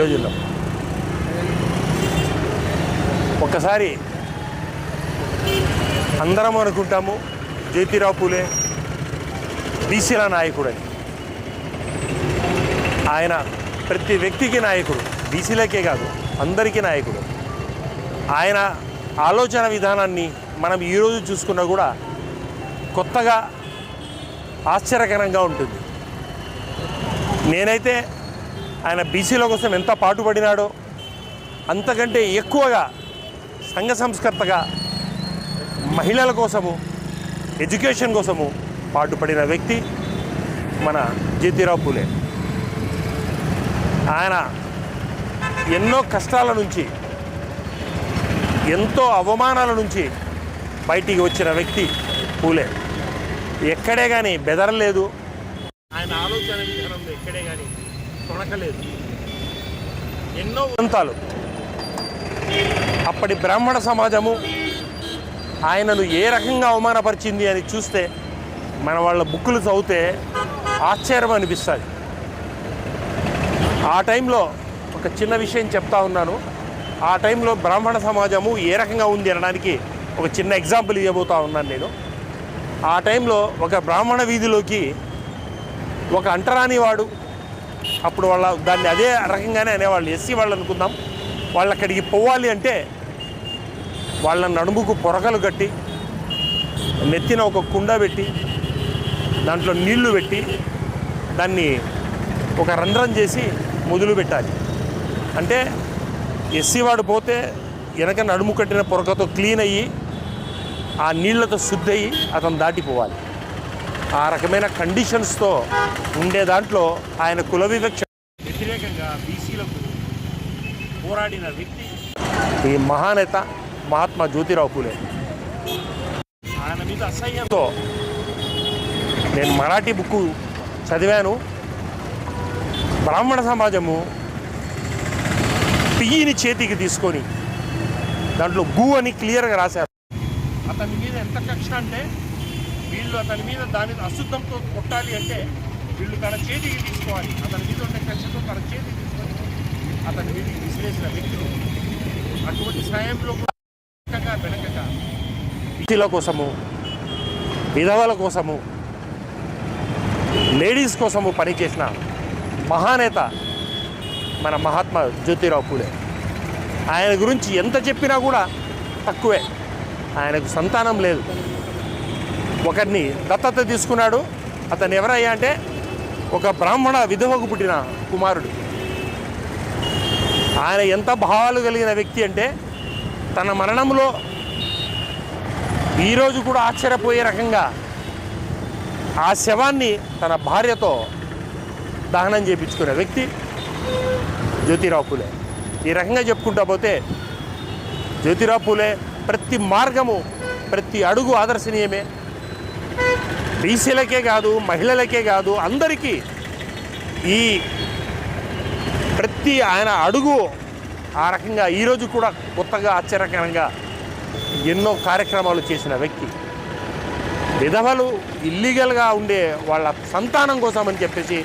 రోజుల్లో. ఒక్కసారి అందరం అనుకుంటాము జ్యోతిరావు పూలే బీసీల నాయకుడని. ఆయన ప్రతి వ్యక్తికి నాయకుడు, బీసీలకే కాదు అందరికీ నాయకుడు. ఆయన ఆలోచన విధానాన్ని మనం ఈరోజు చూసుకున్నా కూడా కొత్తగా ఆశ్చర్యకరంగా ఉంటుంది. నేనైతే ఆయన బీసీల కోసం ఎంత పాటుపడినాడో అంతకంటే ఎక్కువగా సంఘ సంస్కర్తగా మహిళల కోసము, ఎడ్యుకేషన్ కోసము పాటుపడిన వ్యక్తి మన జ్యోతిరావు పూలే. ఆయన ఎన్నో కష్టాల నుంచి, ఎంతో అవమానాల నుంచి బయటికి వచ్చిన వ్యక్తి పూలే. ఎక్కడే కానీ బెదరలేదు. ఆయన ఆలోచన విధానంలో ఎక్కడే కానీ తొణకలేదు. ఎన్నో ఉదంతాలు. అప్పటి బ్రాహ్మణ సమాజము ఆయనను ఏ రకంగా అవమానపరిచింది అని చూస్తే మన వాళ్ళ బుక్కులు చదివితే ఆశ్చర్యం అనిపిస్తుంది. ఆ టైంలో ఒక చిన్న విషయం చెప్తా ఉన్నాను. ఆ టైంలో బ్రాహ్మణ సమాజము ఏ రకంగా ఉంది అనడానికి ఒక చిన్న ఎగ్జాంపుల్ ఇవ్వబోతా ఉన్నాను నేను. ఆ టైంలో ఒక బ్రాహ్మణ వీధిలోకి ఒక అంటరాని వాడు, అప్పుడు వాళ్ళ దాన్ని అదే రకంగానే అనేవాళ్ళు, ఎస్సీ వాళ్ళు అనుకుందాం. వాళ్ళు అక్కడికి పోవాలి అంటే వాళ్ళ నడుముకు పొరకలు కట్టి, నెత్తిన ఒక కుండ పెట్టి, దాంట్లో నీళ్లు పెట్టి, దాన్ని ఒక రంధ్రం చేసి మొదలు పెట్టాలి. అంటే ఎస్సీ వాడు పోతే వెనక నడుము కట్టిన పొరకతో క్లీన్ అయ్యి ఆ నీళ్లతో శుద్ధి అయ్యి అతను దాటిపోవాలి. ఆ రకమైన కండిషన్స్తో ఉండే దాంట్లో ఆయన కుల వివక్ష వ్యతిరేకంగా బీసీలకు పోరాడిన వ్యక్తి ఈ మహానేత మహాత్మా జ్యోతిరావు పూలే. ఆయన మీద అసహ్యంతో నేను మరాఠీ బుక్కు చదివాను. బ్రాహ్మణ సమాజము పియ్యిని చేతికి తీసుకొని దాంట్లో గు అని క్లియర్గా రాశారు. అతని మీద ఎంత కక్ష అంటే వీళ్ళు అతని మీద దాని అశుద్ధంతో కొట్టాలి అంటే వీళ్ళు తన చేతికి తీసుకోవాలి. అతని మీద ఉండే కక్షతో తన చేతికి తీసుకొని అతని మీదకి విసిరేసిన వ్యక్తులు. అటువంటి సమయంలో వెనకగా బీసీల కోసము, విధవల కోసము, లేడీస్ కోసము పనిచేసిన మహానేత మన మహాత్మా జ్యోతిరావు పూలే. ఆయన గురించి ఎంత చెప్పినా కూడా తక్కువే. ఆయనకు సంతానం లేదు. ఒకరిని దత్తత తీసుకున్నాడు. అతను ఎవరయ్యా అంటే ఒక బ్రాహ్మణ విధవకు పుట్టిన కుమారుడు. ఆయన ఎంత భావాలు కలిగిన వ్యక్తి అంటే తన మరణంలో ఈరోజు కూడా ఆశ్చర్యపోయే రకంగా ఆ శవాన్ని తన భార్యతో దహనం చేయించుకునే వ్యక్తి జ్యోతిరావు పూలే. ఈ రకంగా చెప్పుకుంటా పోతే జ్యోతిరావు పూలే ప్రతి మార్గము, ప్రతి అడుగు ఆదర్శనీయమే. బీసీలకే కాదు, మహిళలకే కాదు, అందరికీ ఈ ప్రతి ఆయన అడుగు ఆ రకంగా ఈరోజు కూడా కొత్తగా ఆశ్చర్యకరంగా ఎన్నో కార్యక్రమాలు చేసిన వ్యక్తి. విధవలు ఇల్లీగల్గా ఉండే వాళ్ళ సంతానం కోసం అని చెప్పేసి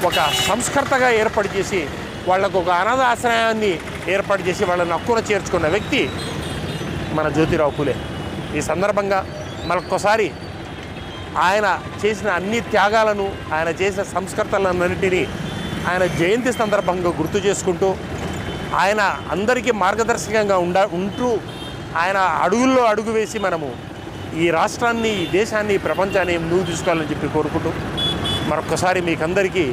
ఒక సంస్కర్తగా ఏర్పాటు చేసి వాళ్లకు ఒక అనాథ ఆశ్రయాన్ని ఏర్పాటు చేసి వాళ్ళని హక్కున చేర్చుకున్న వ్యక్తి మన జ్యోతిరావు పూలే. ఈ సందర్భంగా మరొక్కసారి ఆయన చేసిన అన్ని త్యాగాలను, ఆయన చేసిన సంస్కర్తలన్నింటినీ ఆయన జయంతి సందర్భంగా గుర్తు చేసుకుంటూ ఆయన అందరికీ మార్గదర్శకంగా ఉంటూ ఆయన అడుగుల్లో అడుగు వేసి మనము ఈ రాష్ట్రాన్ని, ఈ దేశాన్ని, ఈ ప్రపంచాన్ని ముందుకు తీసుకోవాలని చెప్పి కోరుకుంటూ మరొక్కసారి మీకందరికీ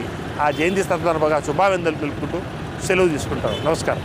ఆ జయంతి సందర్భంగా శుభాభినందనలు తెలుపుకుంటూ సెలవు తీసుకుంటాం. నమస్కారం.